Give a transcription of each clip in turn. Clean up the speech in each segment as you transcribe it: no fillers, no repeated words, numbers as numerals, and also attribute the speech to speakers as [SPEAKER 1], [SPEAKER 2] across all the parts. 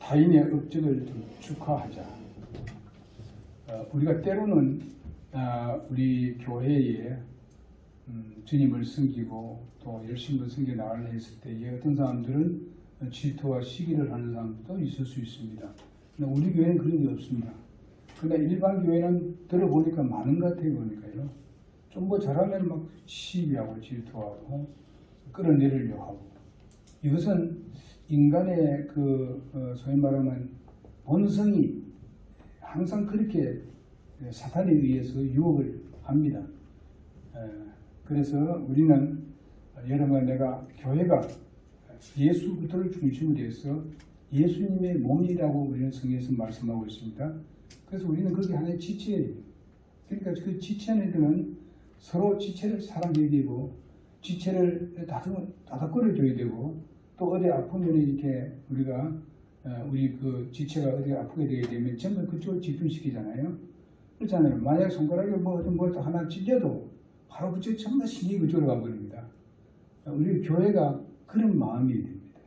[SPEAKER 1] 타인의 업적을 좀 축하하자. 우리가 때로는 우리 교회에 주님을 섬기고 또 열심히 섬겨 나가려 했을 때에 어떤 사람들은 질투와 시기를 하는 사람도 있을 수 있습니다. 우리 교회는 그런 게 없습니다. 그런데 일반 교회는 들어보니까 많은 것 같아요. 보니까요. 좀 뭐 잘하면 막 시기하고 질투하고 끌어내리려고 하고. 이것은 인간의 소위 말하면 본성이 항상 그렇게 사탄에 의해서 유혹을 합니다. 그래서 우리는 여러분 내가 교회가 예수 그리스도를 중심으로 해서 예수님의 몸이라고 우리는 성경에서 말씀하고 있습니다. 그래서 우리는 그게 하나의 지체예요. 그러니까 그 지체 안에는 서로 지체를 사랑해야 되고 지체를 다독거려줘야 되고 또 어디 아프면 이렇게 우리가 우리 그 지체가 어디가 아프게 되게 되면 전부 그쪽을 집중시키잖아요. 그렇잖아요. 만약 손가락에 뭐 어떤 뭘 하나 찢어도 바로 그쪽 전부 신경이 그쪽으로 가버립니다. 우리 교회가 그런 마음이 됩니다.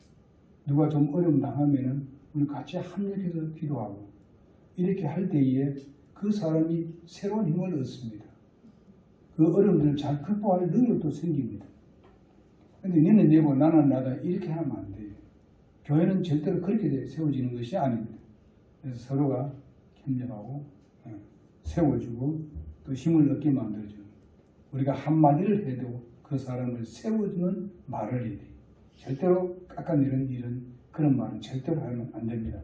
[SPEAKER 1] 누가 좀 어려움 당하면은 우리 같이 합력해서 기도하고 이렇게 할 때에 그 사람이 새로운 힘을 얻습니다. 그 어려움들을 잘 극복할 능력도 생깁니다. 근데 너는 내고 나는 나다 이렇게 하면 안 돼요. 교회는 절대로 그렇게 세워지는 것이 아닙니다. 그래서 서로가 협력하고 세워주고 또 힘을 얻게 만들어주고 우리가 한마디를 해도 그 사람을 세워주는 말을 해야 돼요. 절대로 깎아내리는 이런 그런 말은 절대로 하면 안 됩니다.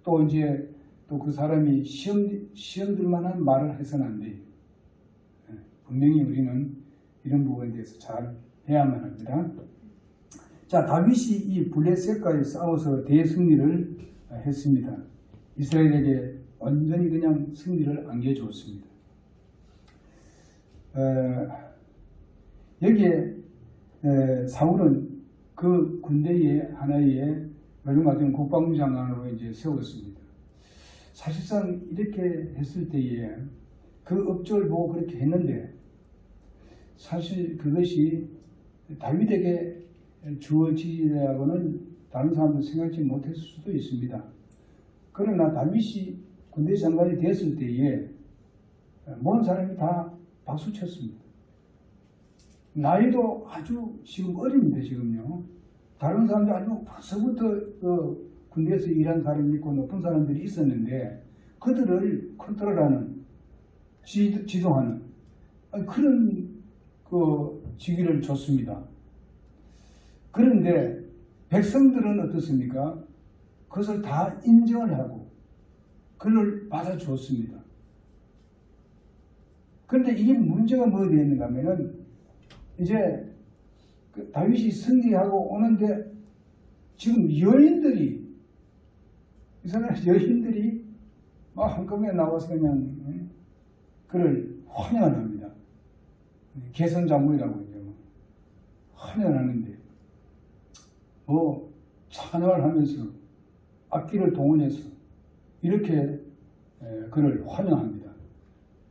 [SPEAKER 1] 또 이제 또 그 사람이 시험 들 만한 말을 해서는 안 돼요. 분명히 우리는 이런 부분에 대해서 잘 해야만 합니다. 자, 다윗이 이 블레셋과의 싸워서 대승리를 했습니다. 이스라엘에게 완전히 그냥 승리를 안겨주었습니다. 여기에 사울은 그 군대의 하나의 마지막 국방장관으로 이제 세웠습니다. 사실상 이렇게 했을 때에 그 업적을 보고 그렇게 했는데 사실 그것이 다윗에게 주어지라고는 다른 사람들 생각지 못했을 수도 있습니다. 그러나 다윗이 군대 장관이 됐을 때에 모든 사람이 다 박수쳤습니다. 나이도 아주 지금 어립니다. 지금요. 다른 사람들 아주 벌써부터 군대에서 일한 사람이 있고 높은 사람들이 있었는데 그들을 컨트롤하는 지도하는 그런 직위를 줬습니다. 그런데 백성들은 어떻습니까? 그것을 다 인정을 하고 그를 받아주었습니다. 그런데 이게 문제가 뭐가 되었는가 하면은 이제 다윗이 승리하고 오는데 지금 여인들이 막 한꺼번에 나와서 그냥 그를 환영을 합니다. 개선장군이라고 이제 환영을 하는데 찬양을 하면서 악기를 동원해서 이렇게 그를 환영합니다.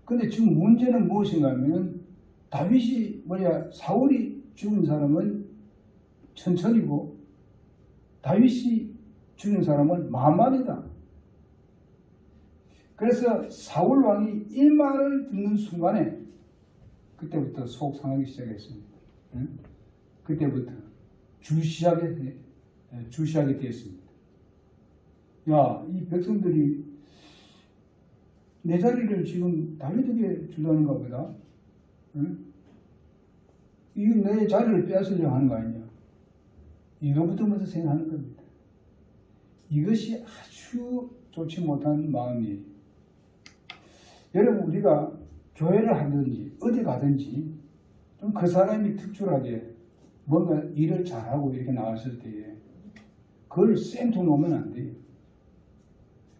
[SPEAKER 1] 근데 지금 문제는 무엇인가 하면 다윗이 사울이 죽은 사람은 천천히고 다윗이 죽인 사람은 만만이다. 그래서 사울 왕이 이 말을 듣는 순간에 그때부터 속 상하기 시작했습니다. 그때부터 주시하게 되었습니다. 야, 이 백성들이 내 자리를 지금 다윗에게 주려는가 보다. 이게 내 자리를 빼앗으려고 하는 거 아니냐. 이거부터 먼저 생각하는 겁니다. 이것이 아주 좋지 못한 마음이에요. 여러분 우리가 교회를 하든지 어디 가든지 좀 그 사람이 특출하게 뭔가 일을 잘하고 이렇게 나왔을 때에 그걸 쌩통 놓으면 안 돼요.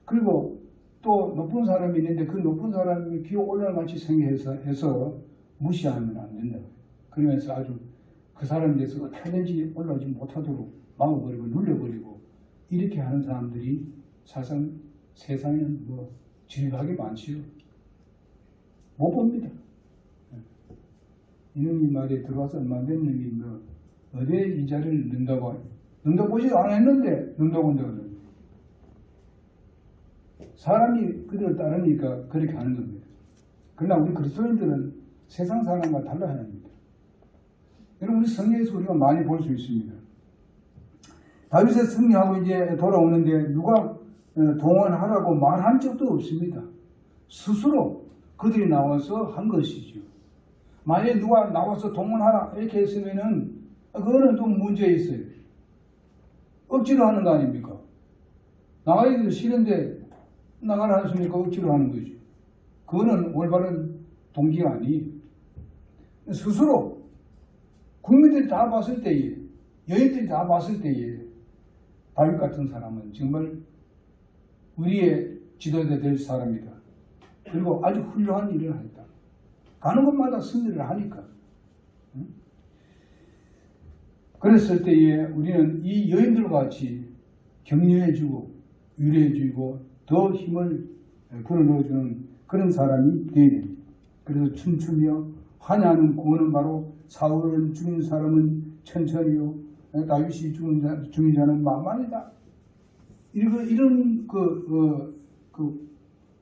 [SPEAKER 1] 그리고 또 높은 사람이 있는데 그 높은 사람이 기어 올라갈 같이 생각해서 무시하면 안 된다. 그러면서 아주 그 사람에 대해서 어떻게든지 올라오지 못하도록 막아버리고 눌려버리고 이렇게 하는 사람들이 사실 세상에는 지각이 많지요. 못 봅니다. 이놈이 말에 들어와서 얼마 된 놈이 어디에 이 자리를 넣는다고 보지도 않았는데 넣는다고 한다고 그러는데 사람이 그들을 따르니까 그렇게 하는 겁니다. 그러나 우리 그리스도인들은 세상 사람과 달라야 합니다. 여러분, 우리 성경에서 우리가 많이 볼 수 있습니다. 다윗의 승리하고 이제 돌아오는데 누가 동원하라고 말한 적도 없습니다. 스스로 그들이 나와서 한 것이죠. 만약에 누가 나와서 동원하라 이렇게 했으면은 그거는 좀 문제 있어요. 억지로 하는 거 아닙니까? 나가기도 싫은데 나가라 하십니까? 억지로 하는 거죠. 그거는 올바른 동기가 아니에요. 스스로 국민들이 다 봤을 때에, 여인들이 다 봤을 때에 다윗 같은 사람은 정말 우리의 지도자 될 사람이다. 그리고 아주 훌륭한 일을 했다. 가는 곳마다 승리를 하니까. 그랬을 때에 우리는 이 여인들과 같이 격려해주고 위로해주고 더 힘을 불어넣어주는 그런 사람이 되어야 됩니다. 그래서 춤추며 환희하는 구원은 바로 사울을 죽인 사람은 천천히요, 다윗이 죽인 자는 만만이다. 이런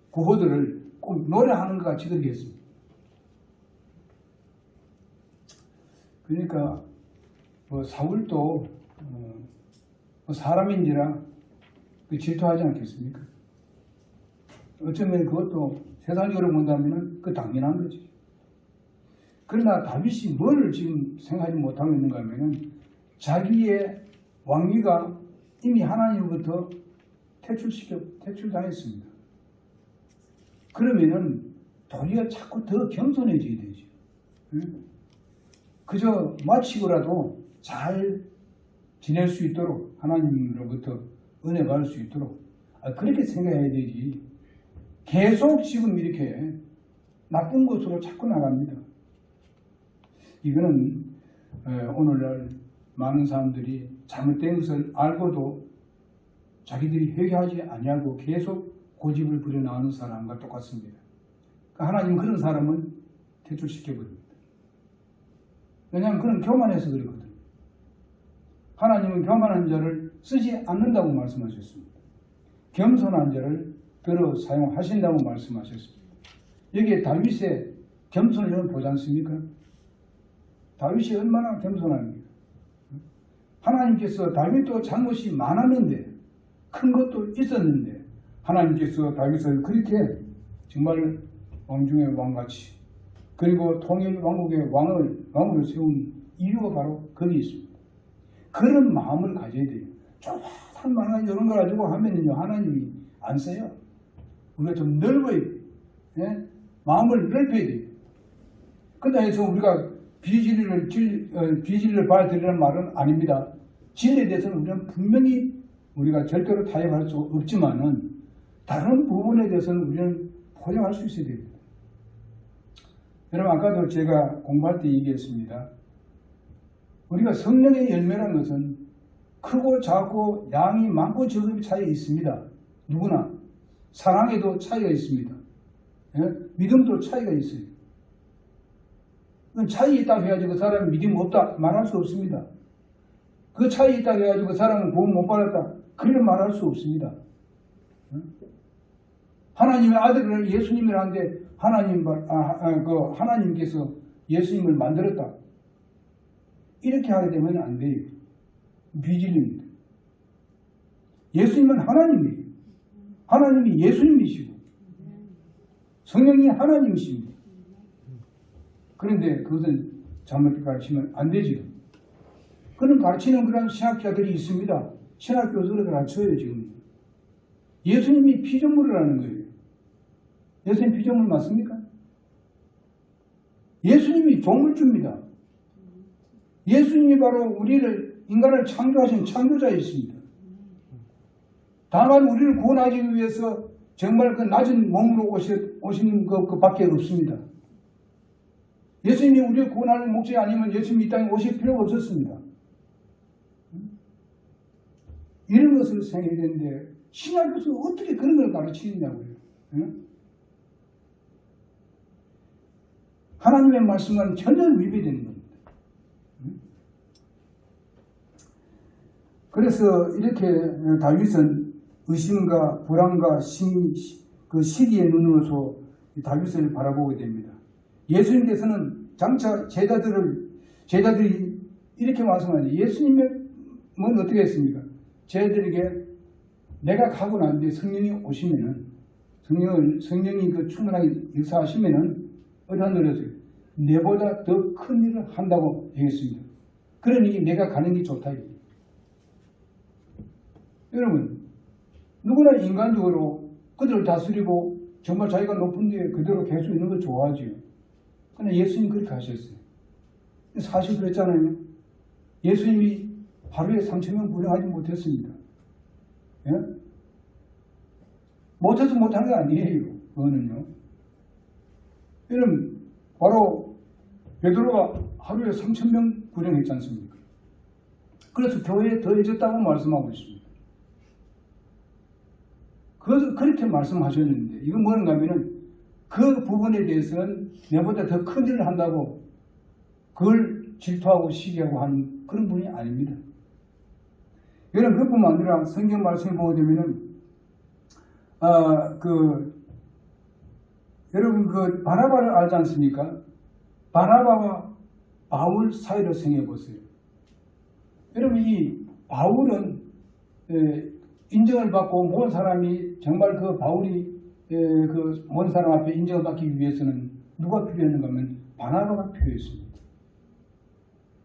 [SPEAKER 1] 구호들을 꼭 노래하는 것 같이 그렇게 했습니다. 그러니까 사울도 사람인지라 질투하지 않겠습니까? 어쩌면 그것도 세상적으로 본다면 그 당연한 거지. 그러나 다윗이 뭘 지금 생각하지 못하고 있는가 하면은 자기의 왕위가 이미 하나님으로부터 퇴출당했습니다. 그러면은 도리어 자꾸 더 겸손해져야 되죠. 그저 마치고라도 잘 지낼 수 있도록 하나님으로부터 은혜 받을 수 있도록 그렇게 생각해야 되지. 계속 지금 이렇게 나쁜 것으로 자꾸 나갑니다. 이거는 오늘날 많은 사람들이 잘못된 것을 알고도 자기들이 회개하지 아니하고 계속 고집을 부려나가는 사람과 똑같습니다. 하나님은 그런 사람은 퇴출시켜버립니다. 왜냐하면 그는 교만해서 그렇거든요. 하나님은 교만한 자를 쓰지 않는다고 말씀하셨습니다. 겸손한 자를 들어 사용하신다고 말씀하셨습니다. 여기에 다윗의 겸손을 보지 않습니까? 다윗이 얼마나 겸손합니까? 하나님께서 다윗도 잘못이 많았는데, 큰 것도 있었는데 하나님께서 다윗을 그렇게 정말 왕 중의 왕같이, 그리고 통일 왕국의 왕으로 세운 이유가 바로 거기 있습니다. 그런 마음을 가져야 돼요. 조그만 만한 이런 걸 가지고 하면은요, 하나님이 안 써요. 우리가 좀 넓어야 돼요. 예? 마음을 넓혀야 돼요. 그런다 해서 우리가 비진리를 받아들이라는 말은 아닙니다. 진리에 대해서는 우리는 분명히 우리가 절대로 타협할 수 없지만은 다른 부분에 대해서는 우리는 포장할 수 있어야 됩니다. 여러분, 아까도 제가 공부할 때 얘기했습니다. 우리가 성령의 열매라는 것은 크고 작고 양이 많고 적음의 차이가 있습니다. 누구나. 사랑에도 차이가 있습니다. 예? 믿음도 차이가 있어요. 차이 있다고 해가지고 그 사람이 믿음 없다 말할 수 없습니다. 그 차이 있다고 해가지고 그 사람은 구원 못 받았다 그렇게 말할 수 없습니다. 하나님의 아들을 예수님이라는데 하나님께서 예수님을 만들었다 이렇게 하게 되면 안 돼요. 비진리입니다. 예수님은 하나님이에요. 하나님이 예수님이시고 성령이 하나님이십니다. 그런데 그것은 잘못 가르치면 안 되죠. 그런 가르치는 그런 신학자들이 있습니다. 신학교에서 가르쳐요, 지금. 예수님이 피조물을 하는 거예요. 예수님 피조물 맞습니까? 예수님이 조물주입니다. 예수님이 바로 인간을 창조하신 창조자이십니다. 다만 우리를 구원하기 위해서 정말 그 낮은 몸으로 오신 그 밖에 없습니다. 예수님이 우리를 구원하는 목적이 아니면 예수님이 이 땅에 오실 필요가 없었습니다. 이런 것을 생각해야 되는데 신학교에서 어떻게 그런 걸 가르치느냐고요. 하나님의 말씀과는 전혀 위배되는 겁니다. 그래서 이렇게 다윗은 의심과 불안과 그 시기의 눈으로서 다윗을 바라보게 됩니다. 예수님께서는 장차 제자들이 이렇게 말씀하죠. 예수님은 어떻게 했습니까? 제자들에게 내가 가고 난 뒤에 성령이 오시면은 성령이 그 충분하게 역사하시면은 어떠한 노릇을 내보다 더 큰 일을 한다고 얘기했습니다. 그러니 내가 가는 게 좋다. 여러분, 누구나 인간적으로 그들을 다스리고 정말 자기가 높은 데에 그대로 계속 있는 걸 좋아하지요. 그러나 예수님 그렇게 하셨어요. 사실 그랬잖아요. 예수님이 하루에 3,000명 구령하지 못했습니다. 예? 못해서 못한 게 아니에요. 그거는요. 여러분, 바로 베드로가 하루에 3,000명 구령했지 않습니까? 그래서 교회에 더해졌다고 말씀하고 있습니다. 그렇게 말씀하셨는데, 이건 뭔가 하면은 그 부분에 대해서는 내보다 더 큰 일을 한다고 그걸 질투하고 시기하고 하는 그런 분이 아닙니다. 여러분, 그뿐만 아니라 성경 말씀을 보게 되면은, 여러분, 그 바나바를 알지 않습니까? 바나바와 바울 사이를 생각해 보세요. 여러분, 이 바울은 인정을 받고 모든 사람이 정말 그 바울이 그 모든 사람 앞에 인정을 받기 위해서는 누가 필요했는가 하면 바나바가 필요했습니다.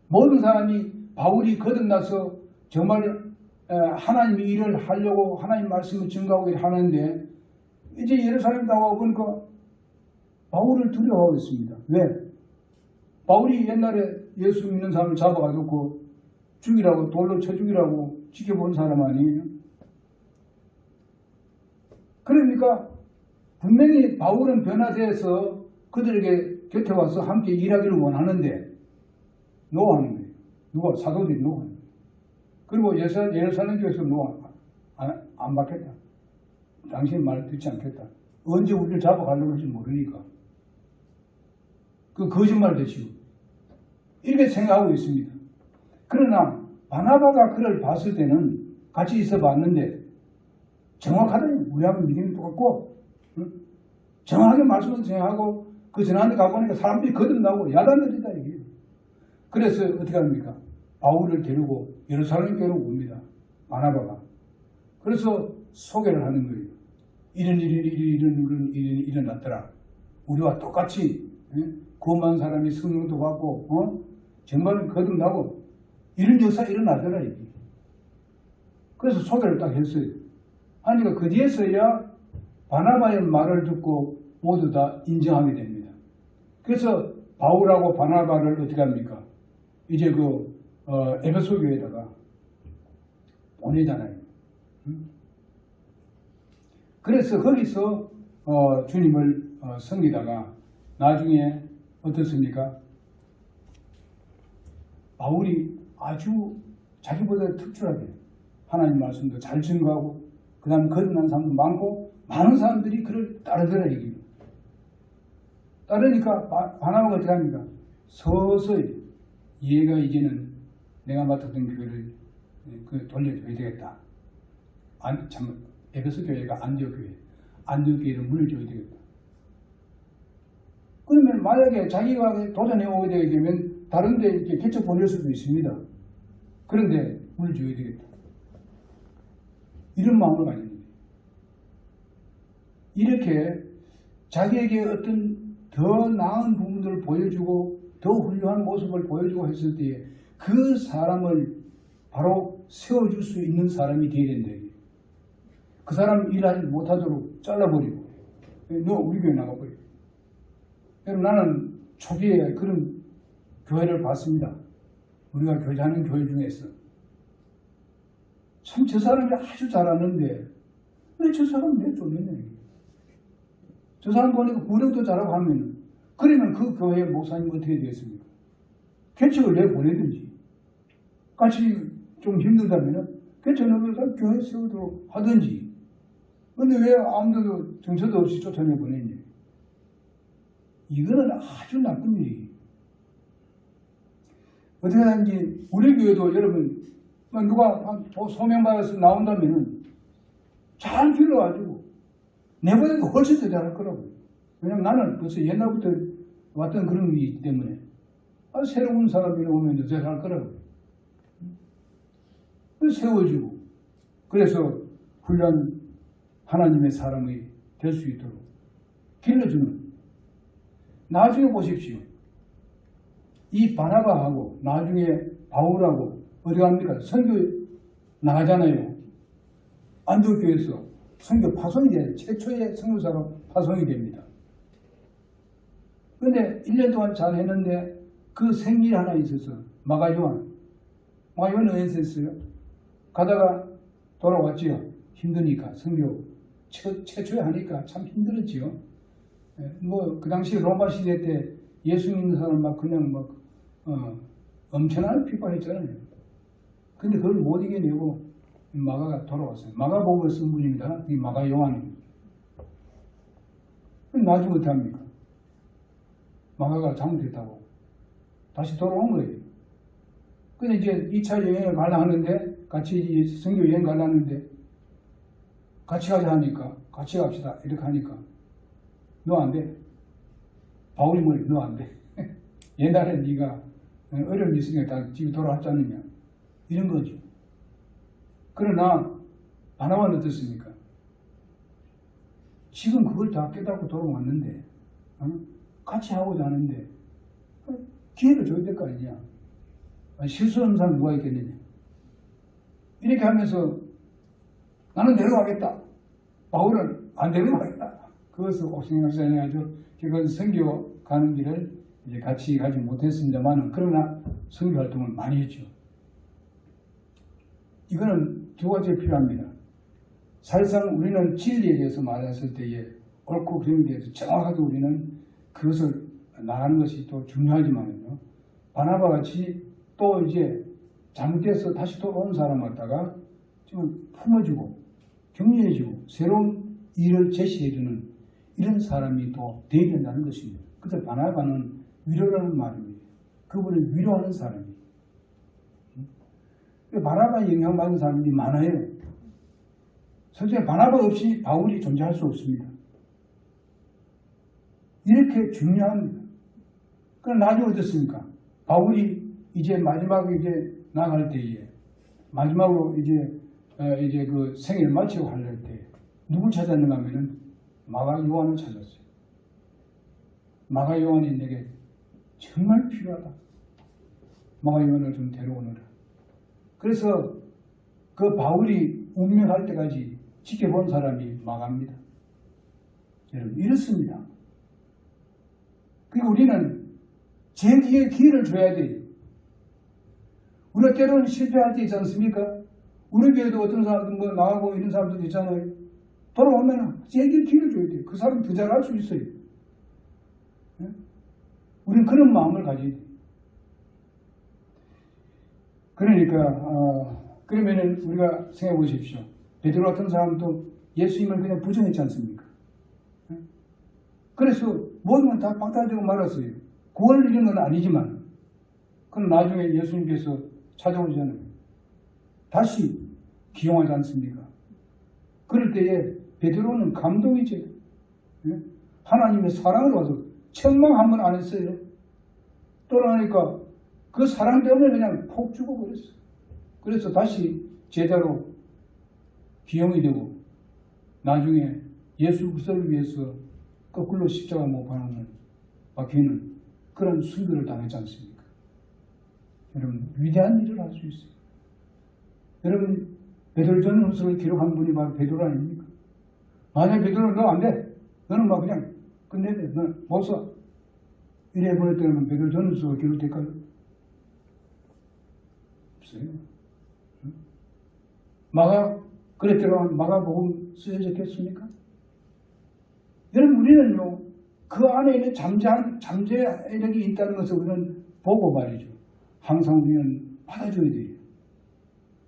[SPEAKER 1] 모든 사람이 바울이 거듭나서 정말 하나님의 일을 하려고 하나님 말씀을 증거하고 하는데 이제 예루살렘 나가고 보니까 바울을 두려워하고 있습니다. 왜? 바울이 옛날에 예수 믿는 사람을 잡아가지고 죽이라고 돌로 쳐 죽이라고 지켜본 사람 아니에요? 그러니까 분명히 바울은 변화돼서 그들에게 곁에 와서 함께 일하기를 원하는데 노하는 거예요. 누가? 사도들이 노하는 거예요. 그리고 예루살렘 교회에서 안 받겠다. 당신 말 듣지 않겠다. 언제 우리를 잡아가려고 할지 모르니까. 그 거짓말 되시고 이렇게 생각하고 있습니다. 그러나 바나바가 그를 봤을 때는 같이 있어 봤는데 정확하다니. 우리하고 믿음이 똑같고 정확하게 말씀을 생각하고 그 전하는데 가보니까 사람들이 거듭나고 야단들이다 이게. 그래서 어떻게 합니까? 바울을 데리고 예루살렘 교회로 옵니다. 바나바가. 그래서 소개를 하는 거예요. 이런 일이 일어났더라. 우리와 똑같이 구원받은 사람이 성령도 받고 정말 거듭나고 이런 역사 일어나더라 이게. 그래서 소개를 딱 했어요. 하니까 그 뒤에서야 바나바의 말을 듣고 모두 다 인정하게 됩니다. 그래서 바울하고 바나바를 어떻게 합니까? 이제 에베소 교회에다가 보내잖아요. 그래서 거기서 주님을 섬기다가 나중에 어떻습니까? 바울이 아주 자기보다 특출하게 하나님 말씀도 잘 증거하고 그 다음에 거듭난 사람도 많고 많은 사람들이 그를 따르더라 이게. 따르니까 바나바가 어떻게 합니까? 서서히 얘가 이제는 내가 맡았던 교회를 돌려줘야 되겠다. 에베소 교회가 안디옥 교회를 문을 줘야 되겠다. 그러면 만약에 자기가 도전해 오게 되게 되면 다른 데 이렇게 개척 보낼 수도 있습니다. 그런데 문을 줘야 되겠다. 이런 마음을 가집니다. 이렇게 자기에게 어떤 더 나은 부분들을 보여주고 더 훌륭한 모습을 보여주고 했을 때에 그 사람을 바로 세워줄 수 있는 사람이 되어야 된다. 그 사람 일하지 못하도록 잘라버리고 너 우리 교회 나가버리고. 나는 초기에 그런 교회를 봤습니다. 우리가 교제하는 교회 중에서 참 저 사람이 아주 잘하는데 왜 저 사람 왜 쫓느냐. 저 사람 보니까 구령도 잘하고 하면 그러면 그 교회 목사님 어떻게 되겠습니까? 개척을 내보내든지 같이 좀 힘들다면 개척을 교회 세우도록 하든지. 근데 왜 아무도 정처도 없이 쫓아내보내니? 이거는 아주 나쁜 일이에요. 어떻게 하는지 우리 교회도 여러분 누가 소명받아서 나온다면 잘 길러가지고 내보다도 훨씬 더 잘할 거라고요. 왜냐면 나는 벌써 옛날부터 왔던 그런 게 있기 때문에 새로운 사람이 오면 더 잘할 거라고요. 세워주고 그래서 훌륭한 하나님의 사람이 될 수 있도록 길러주는. 나중에 보십시오. 이 바나바하고 나중에 바울하고 어디 갑니까? 선교 나가잖아요. 안디옥교에서 선교 파송이 돼요. 최초의 선교사가 파송이 됩니다. 그런데 1년 동안 잘 했는데 그 생일이 하나 있어서 마가요한 왜 했어요? 가다가 돌아왔지요. 힘드니까 선교 최초에 하니까 참 힘들었지요. 뭐 그 당시 로마 시대 때 예수 믿는 사람 막 그냥 막 엄청난 핍박했잖아요. 근데 그걸 못 이겨내고 마가가 돌아왔어요. 마가복음을 쓴 분입니다. 이 마가 요한입니다. 나중에 어떻게 합니까? 마가가 잘못했다고 다시 돌아온 거예요. 근데 이제 2차 여행을 가려 하는데 같이 선교 여행 가려 하는데 같이 가자 하니까 같이 갑시다 이렇게 하니까 너 안 돼. 바울이 뭐래? 너 안 돼. 옛날에 네가 어려움이 있으니까 다 집에 돌아왔잖느냐 이런 거죠. 그러나 바나바는 어떻습니까? 지금 그걸 다 깨닫고 돌아왔는데 같이 하고자 하는데 기회를 줘야 될 거 아니냐. 실수하는 사람 누가 있겠느냐. 이렇게 하면서 나는 내려가겠다. 바울은 안 내려가겠다. 그것을 옥생각사에 아주 그건 선교 가는 길을 이제 같이 가지 못했습니다만 그러나 선교 활동을 많이 했죠. 이거는 두 가지 필요합니다. 사실상 우리는 진리에 대해서 말했을 때에 옳고 그름에 대해서 정확하게 우리는 그것을 나가는 것이 또 중요하지만요. 바나바 같이 또 이제 잘못돼서 다시 돌아온 사람 갖다가 지금 품어주고 격려해주고 새로운 일을 제시해주는 이런 사람이 또 되어야 된다는 것입니다. 그래서 바나바는 위로라는 말입니다. 그분을 위로하는 사람이에요. 바나바에 영향받은 사람들이 많아요. 솔직히 바나바 없이 바울이 존재할 수 없습니다. 이렇게 중요합니다. 그럼 나중에 어떻습니까? 바울이 이제 마지막에 이제 나갈 때에 마지막으로 이제 그 생애를 마치고 하려할 때 누굴 찾았는가 하면은 마가 요한을 찾았어요. 마가 요한이 내게 정말 필요하다. 마가 요한을 좀 데려오너라. 그래서 그 바울이 운명할 때까지 지켜본 사람이 마가입니다. 여러분 이렇습니다. 그리고 우리는 제기의 기회를 줘야 돼요. 우리가 때로는 실패할 때 있지 않습니까? 우리 교회도 어떤 사람들 뭐 나가고 이런 사람들 있잖아요. 돌아오면 제기의 기회를 줘야 돼요. 그 사람 더 잘할 수 있어요. 네? 우리는 그런 마음을 가져야 돼요. 그러니까 그러면은 우리가 생각해 보십시오. 베드로 같은 사람도 예수님을 그냥 부정했지 않습니까? 네? 그래서 모든 건 다 박탈되고 말았어요. 구원을 이룬 건 아니지만 그럼 나중에 예수님께서 찾아오잖아요. 다시 기용하지 않습니까? 그럴 때에 베드로는 감동이죠. 네? 하나님의 사랑을 와서 책망 한 번 안 했어요. 돌아가니까 그 사랑 때문에 그냥 폭 죽어버렸어요. 그래서 다시 제자로 기용이 되고 나중에 예수 그리스도를 위해서 거꾸로 십자가 못 박히는 그런 순교를 당하지 않습니까? 여러분 위대한 일을 할 수 있어요. 여러분 베드로전후서를 기록한 분이 바로 베드로 아닙니까? 만약 베드로는 너 안 돼. 너는 막 그냥 끝내야 돼. 너는 못 써. 이래 보낼 때는 베드로전후서가 기록될까요? 없어요. 마가 그랬더니 마가복음 쓰여졌겠습니까? 여러분 우리는요 그 안에 있는 잠재력이 있다는 것을 우리는 보고 말이죠. 항상 우리는 받아줘야 돼요.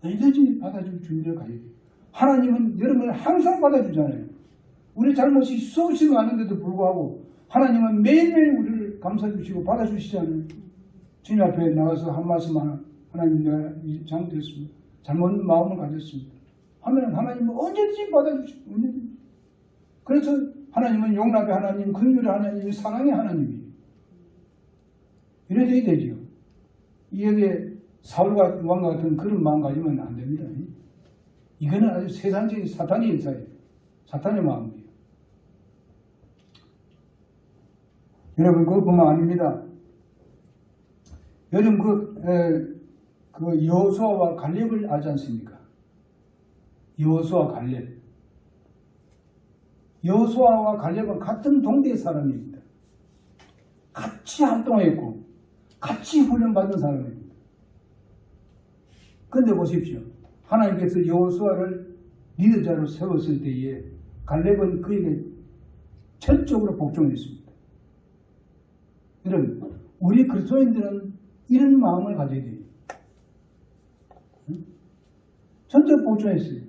[SPEAKER 1] 언제든지 받아줄 준비를 가져야 돼요. 하나님은 여러분을 항상 받아주잖아요. 우리 잘못이 수없이 많은데도 불구하고 하나님은 매일매일 우리를 감싸주시고 받아주시잖아요. 주님 앞에 나가서 한 말씀 하나님 내가 잘못했습니다. 잘못 마음을 가졌습니다. 하면 하나님은 언제든지 받아주시고 언제든지. 그래서 하나님은 용납의 하나님, 긍휼의 하나님, 사랑의 하나님이에요. 이래야 되지요. 여기에 사울과 왕과 같은 그런 마음 가지면 안 됩니다. 이거는 아주 세상적인 사탄의 일사예요. 사탄의 마음이에요. 여러분, 그것뿐만 아닙니다. 요즘 그 여호수아와 갈렙을 알지 않습니까? 여호수아 갈렙. 여호수아와 갈렙은 같은 동대의 사람입니다. 같이 활동했고 같이 훈련받은 사람입니다. 그런데 보십시오. 하나님께서 여호수아를 리더자로 세웠을 때에 갈렙은 그에게 철저하게 복종했습니다. 여러분, 우리 그리스도인들은 이런 마음을 가져야 돼요. 전적 복종했어요.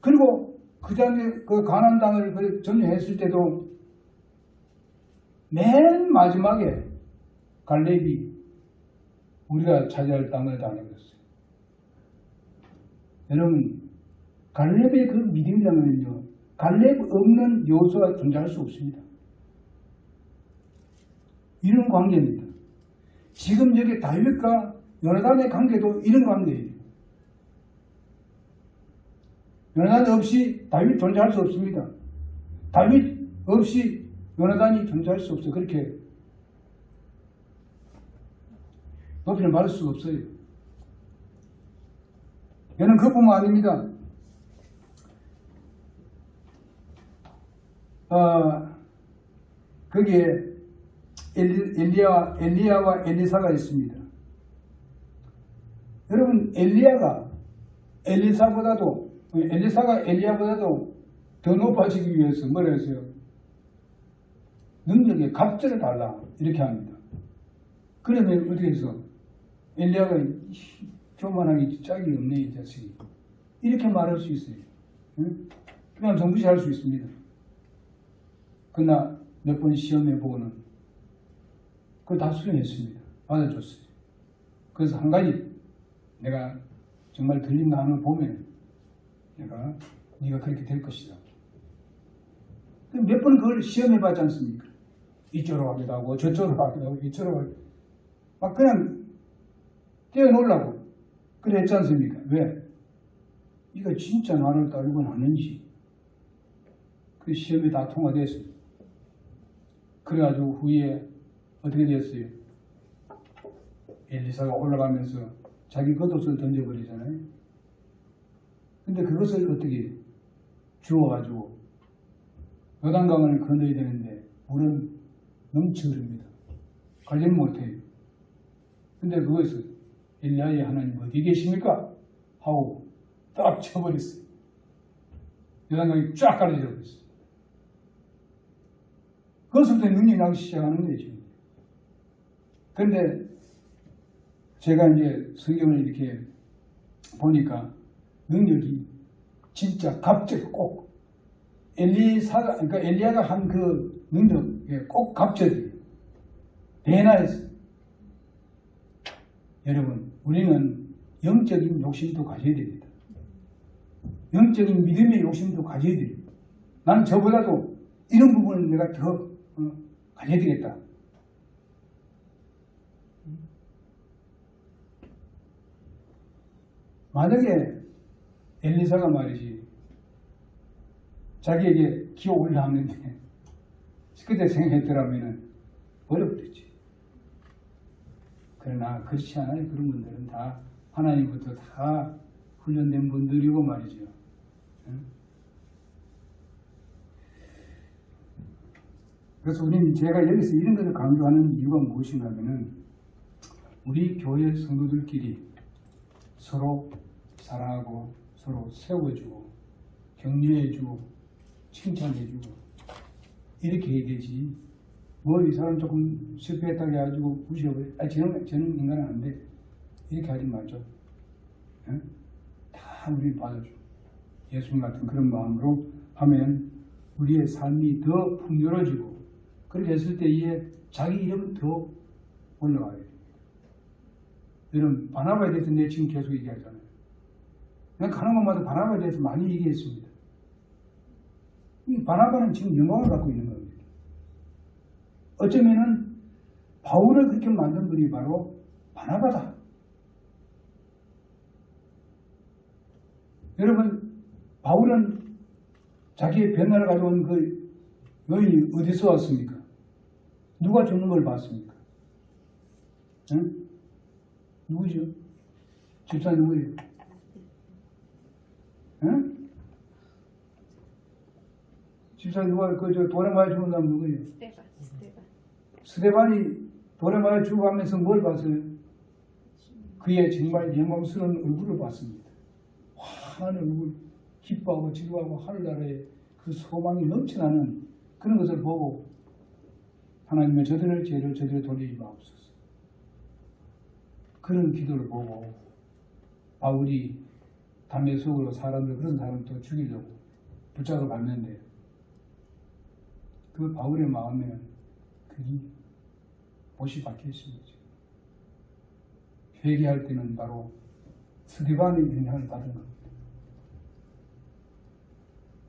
[SPEAKER 1] 그리고 그 당에 그 가나안 땅을 점령했을 때도 맨 마지막에 갈렙이 우리가 차지할 땅을 다 내렸어요. 여러분, 갈렙의 그 믿음이라면요, 갈렙 없는 여호수아가 존재할 수 없습니다. 이런 관계입니다. 지금 여기 다윗과 요나단의 관계도 이런 관계예요. 요나단 없이 다윗 존재할 수 없습니다. 다윗 없이 요나단이 존재할 수 없어요. 그렇게 높이를 말할 수가 없어요. 얘는 그뿐만 아닙니다. 거기에 엘리야와 엘리사가 있습니다. 여러분, 엘리사가 엘리야보다도 더 높아지기 위해서 뭐라 했어요? 능력에 갑절을 달라 이렇게 합니다. 그러면 어떻게 해서 엘리야가 교만하기 짝이 없네 이 자식이 이렇게 말할 수 있어요. 응? 그냥 정부시할 수 있습니다. 그러나 몇 번 시험해보고는 그걸 다 수련했습니다. 받아줬어요. 그래서 한 가지 내가 정말 들린다 하는 걸 보면 내가 네가 그렇게 될 것이다. 몇 번 그걸 시험해봤지 않습니까? 이쪽으로 가기도 하고 저쪽으로 가기도 하고 이쪽으로 가기도 하고 막 그냥 뛰어놀라고 그래 했지 않습니까? 왜? 이거 진짜 나를 따르고 나는지 그 시험이 다 통과됐어요. 그래가지고 후에 어떻게 됐어요? 엘리사가 올라가면서 자기 겉옷을 던져버리잖아요. 근데 그것을 어떻게 주워가지고 요단강을 건너야 되는데 물은 넘쳐 흐릅니다. 가지는 못해요. 근데 그것을 엘리야의 하나님 어디 계십니까? 하고 딱 쳐버렸어요. 요단강이 쫙 가려져 버렸어요. 그것부터 눈이 나기 시작하는 거죠. 그런데 제가 이제 성경을 이렇게 보니까 능력이 진짜 갑자기 꼭 그러니까 엘리야가 한 그 능력에 꼭 갑자기 대나했어요. 여러분, 우리는 영적인 욕심도 가져야 됩니다. 영적인 믿음의 욕심도 가져야 됩니다. 나는 저보다도 이런 부분을 내가 더 가져야 되겠다. 만약에 엘리사가 말이지 자기에게 기어 올라왔는데 그때 생각했더라면 버려버렸지. 그러나 그렇지 않아요. 그런 분들은 다 하나님부터 다 훈련된 분들이고 말이죠. 그래서 우리는 제가 여기서 이런 것을 강조하는 이유가 무엇인가 하면은 우리 교회 성도들끼리 서로 사랑하고 서로 세워주고 격려해주고 칭찬해주고 이렇게 해야 되지. 뭐 이 사람 조금 실패했다고 해가지고 무시해버려. 저는 인간은 안 돼. 이렇게 하지 말죠. 예? 다 우리 받아줘. 예수님 같은 그런 마음으로 하면 우리의 삶이 더 풍요로워지고 그렇게 했을 때에 자기 이름은 더 올라가야 됩니다. 여러분, 바나바에 대해서 내 지금 계속 얘기하잖아요. 내가 가는 곳마다 바나바에 대해서 많이 얘기했습니다. 이 바나바는 지금 영광을 갖고 있는 겁니다. 어쩌면은 바울을 그렇게 만든 분이 바로 바나바다. 여러분, 바울은 자기의 변화를 가져온 그 여인이 어디서 왔습니까? 누가 죽는 걸 봤습니까? 응? 누구죠? 집사 누구예요? 응? 집사 누가 돌에 맞아 죽은 사람 누구예요? 스데반이 돌에 맞아 죽어가면서 뭘 봤어요? 그의 정말 영광스러운 얼굴을 봤습니다. 환한 얼굴, 기뻐하고 즐거워하고 하늘나라에 그 소망이 넘쳐나는 그런 것을 보고 하나님의 저들을 죄를 저들에 돌리지 마옵소서. 그런 기도를 보고 바울이 담배 속으로 사람들 그런 사람을 또 죽이려고 붙잡아 갔는데 그 바울의 마음에는 그게 못이 박혀 있습니다. 회개할 때는 바로 스데반의 영향을 받은 겁니다.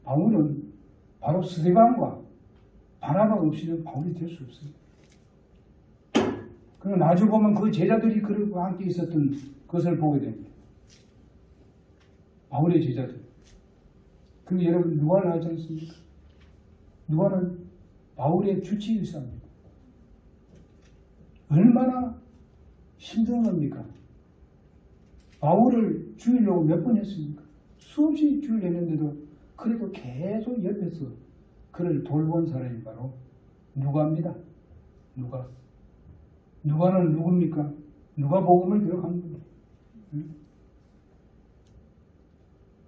[SPEAKER 1] 바울은 바로 스데반과 바나바가 없이는 바울이 될 수 없습니다. 그리고 나중에 보면 그 제자들이 그와 함께 있었던 것을 보게 됩니다. 바울의 제자들. 근데 여러분 누가를 하지 않습니까? 누가는 바울의 주치의사입니다. 얼마나 힘든 겁니까? 바울을 죽이려고 몇 번 했습니까? 수없이 죽이려 했는데도 그래도 계속 옆에서 그를 돌본 사람이 바로 누가입니다. 누가. 누가는 누굽니까? 누가 복음을 기록한 겁니다.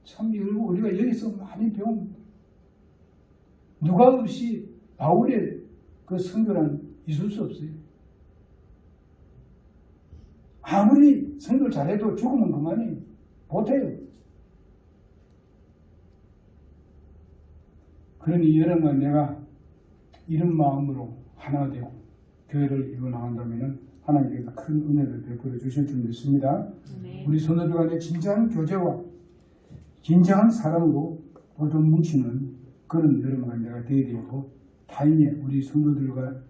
[SPEAKER 1] 참 우리가 여기서 많이 배웁니다. 누가 없이 바울의 그 선교란 있을 수 없어요. 아무리 선교를 잘해도 죽으면 그만이 못해요. 그러니 여러분 내가 이런 마음으로 하나 되고 교회를 이루어 나간다면 하나님께서 큰 은혜를 베풀어 주실 줄 믿습니다. 네. 우리 성도들 간의 진정한 교제와 진정한 사랑으로 모두 뭉치는 그런 여러분과 내가 되어야 되고 타인의 우리 성도들과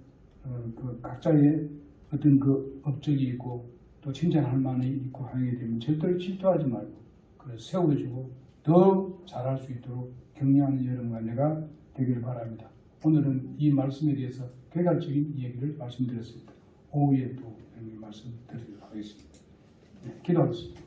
[SPEAKER 1] 그 각자의 어떤 그 업적이 있고 또 칭찬할 만이 있고 하게 되면 절대로 질투하지 말고 그걸 세워주고 더 잘할 수 있도록 격려하는 여러분과 내가 되기를 바랍니다. 오늘은 이 말씀에 대해서 개괄적인 얘기를 말씀드렸습니다. 오후에 또 말씀드리도록 하겠습니다. 네, 기도하겠습니다.